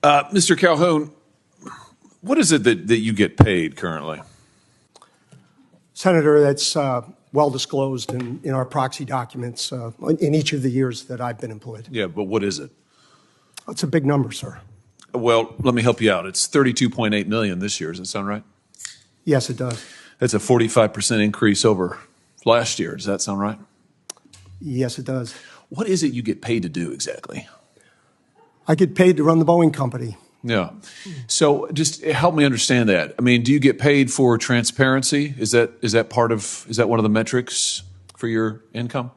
Mr. Calhoun, what is it that you get paid currently? Senator, that's well disclosed in our proxy documents in each of the years that I've been employed. Yeah, but what is it? That's a big number, sir. Well, let me help you out. It's $32.8 million this year. Does that sound right? Yes, it does. That's a 45% increase over last year. Does that sound right? Yes, it does. What is it you get paid to do exactly? I get paid to run the Boeing company. Yeah. So just help me understand that. I mean, do you get paid for transparency? Is that one of the metrics for your income?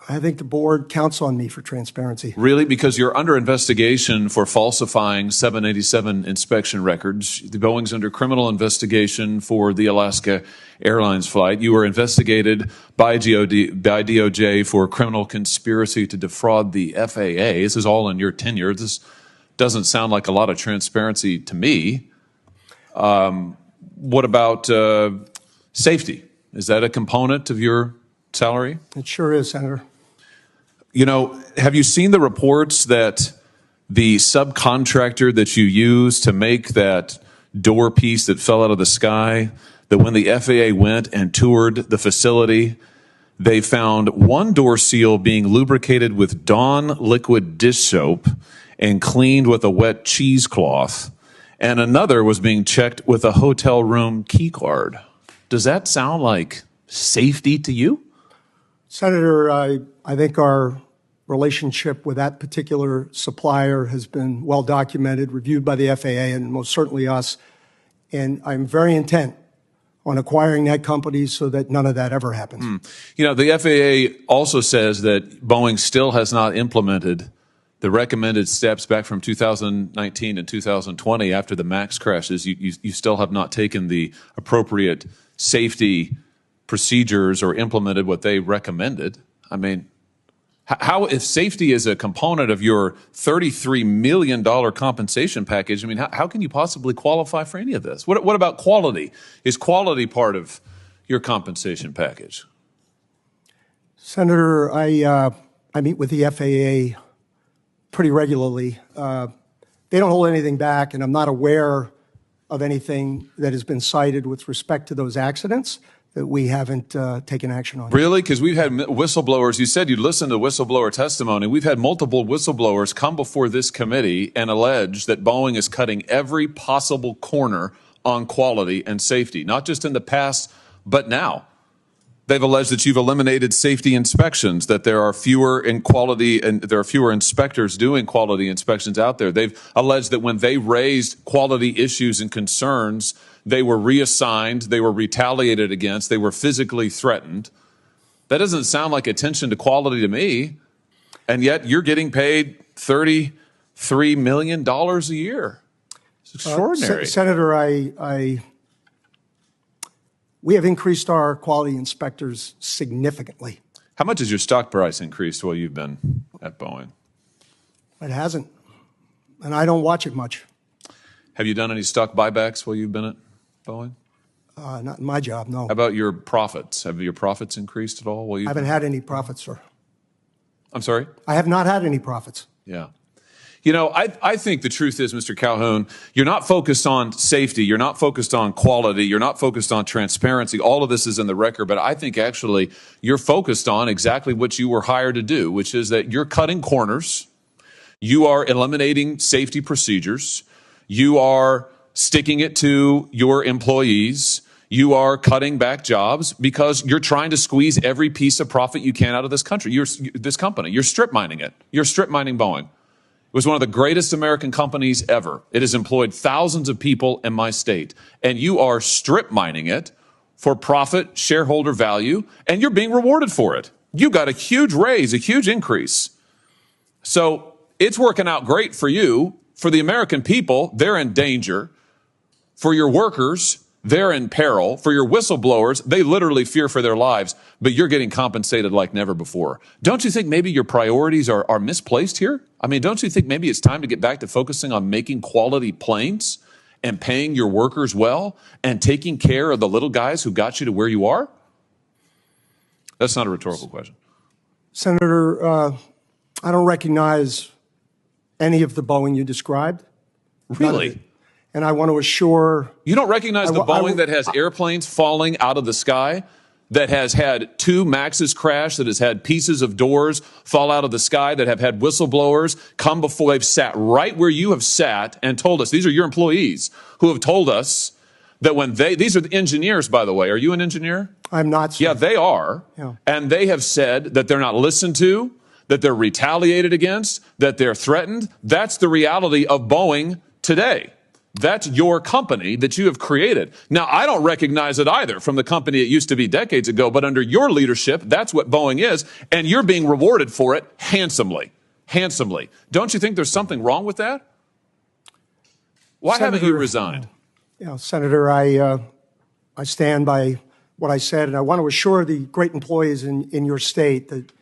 I think the board counts on me for transparency. Really? Because you're under investigation for falsifying 787 inspection records. The Boeing's under criminal investigation for the Alaska Airlines flight. You were investigated by DOJ for criminal conspiracy to defraud the FAA. This is all in your tenure. This doesn't sound like a lot of transparency to me. What about safety? Is that a component of your salary? It sure is, Senator. You know, have you seen the reports that the subcontractor that you used to make that door piece that fell out of the sky, that when the FAA went and toured the facility, they found one door seal being lubricated with Dawn liquid dish soap and cleaned with a wet cheesecloth, and another was being checked with a hotel room key card. Does that sound like safety to you? Senator, I think our relationship with that particular supplier has been well documented, reviewed by the FAA and most certainly us. And I'm very intent on acquiring that company so that none of that ever happens. You know, the FAA also says that Boeing still has not implemented the recommended steps back from 2019 and 2020 after the MAX crashes. You still have not taken the appropriate safety procedures or implemented what they recommended. I mean, how, if safety is a component of your $33 million compensation package, I mean, how can you possibly qualify for any of this? What about quality? Is quality part of your compensation package? Senator, I meet with the FAA pretty regularly. They don't hold anything back, and I'm not aware of anything that has been cited with respect to those accidents that we haven't taken action on. Really? Because we've had whistleblowers. You said you'd listen to whistleblower testimony. We've had multiple whistleblowers come before this committee and allege that Boeing is cutting every possible corner on quality and safety, not just in the past, but now. They've alleged that you've eliminated safety inspections, that there are fewer in quality and there are fewer inspectors doing quality inspections out there. They've alleged that when they raised quality issues and concerns, they were reassigned, they were retaliated against, they were physically threatened. That doesn't sound like attention to quality to me. And yet you're getting paid $33 million a year. It's extraordinary. Senator, we have increased our quality inspectors significantly. How much has your stock price increased while you've been at Boeing? It hasn't, and I don't watch it much. Have you done any stock buybacks while you've been at Boeing? Not in my job, no. How about your profits? Have your profits increased at all? I haven't had any profits, sir. I'm sorry? I have not had any profits. Yeah. You know, I think the truth is, Mr. Calhoun, you're not focused on safety. You're not focused on quality. You're not focused on transparency. All of this is in the record. But I think actually you're focused on exactly what you were hired to do, which is that you're cutting corners. You are eliminating safety procedures. You are sticking it to your employees. You are cutting back jobs because you're trying to squeeze every piece of profit you can out of this country. This company. You're strip mining it. You're strip mining Boeing. It was one of the greatest American companies ever. It has employed thousands of people in my state. And you are strip mining it for profit, shareholder value, and you're being rewarded for it. You got a huge raise, a huge increase. So it's working out great for you. For the American people, they're in danger. For your workers, they're in peril. For your whistleblowers, they literally fear for their lives, but you're getting compensated like never before. Don't you think maybe your priorities are misplaced here? I mean, don't you think maybe it's time to get back to focusing on making quality planes and paying your workers well and taking care of the little guys who got you to where you are? That's not a rhetorical question. Senator, I don't recognize any of the Boeing you described. None of Really? it. And I want to assure, You don't recognize the I Boeing will- that has airplanes falling out of the sky, that has had 2 Maxes crash, that has had pieces of doors fall out of the sky, that have had whistleblowers come before they've sat right where you have sat and told us, these are your employees who have told us that when these are the engineers, by the way. Are you an engineer? I'm not. Sir. Yeah, they are. Yeah. And they have said that they're not listened to, that they're retaliated against, that they're threatened. That's the reality of Boeing today. That's your company that you have created. Now, I don't recognize it either from the company it used to be decades ago, but under your leadership, that's what Boeing is, and you're being rewarded for it handsomely. Handsomely. Don't you think there's something wrong with that? Why haven't you Senator- resigned? Senator, I stand by what I said, and I want to assure the great employees in your state that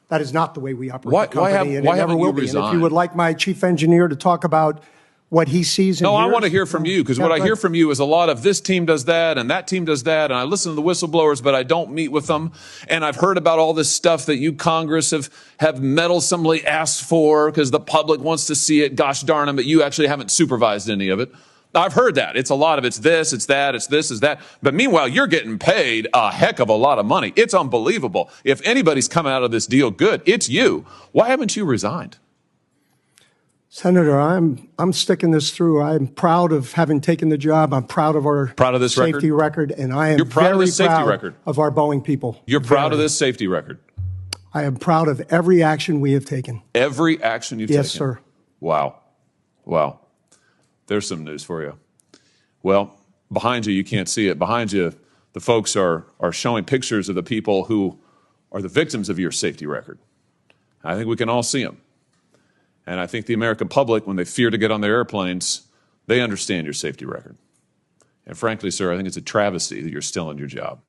that is not the way we operate Why- the company, why have- and why it never haven't you will be. And if resigned? you would like my chief engineer to talk about what he sees and No, I hears, want to hear from you, because what I hear from you is a lot of this team does that and that team does that, and I listen to the whistleblowers, but I don't meet with them. And I've heard about all this stuff that you Congress have meddlesomely asked for because the public wants to see it. Gosh darn them, but you actually haven't supervised any of it. I've heard that. It's a lot of it's this, it's that, it's this, it's that. But meanwhile, you're getting paid a heck of a lot of money. It's unbelievable. If anybody's coming out of this deal good, it's you. Why haven't you resigned? Senator, I'm sticking this through. I'm proud of having taken the job. I'm proud of our Proud of this safety record, and I am You're proud of very this safety proud record? of our Boeing people. You're proud of this safety record? I am proud of every action we have taken. Every action you've taken? Yes, sir. Wow. Wow. There's some news for you. Well, behind you can't see it. Behind you, the folks are showing pictures of the people who are the victims of your safety record. I think we can all see them. And I think the American public, when they fear to get on their airplanes, they understand your safety record. And frankly, sir, I think it's a travesty that you're still in your job.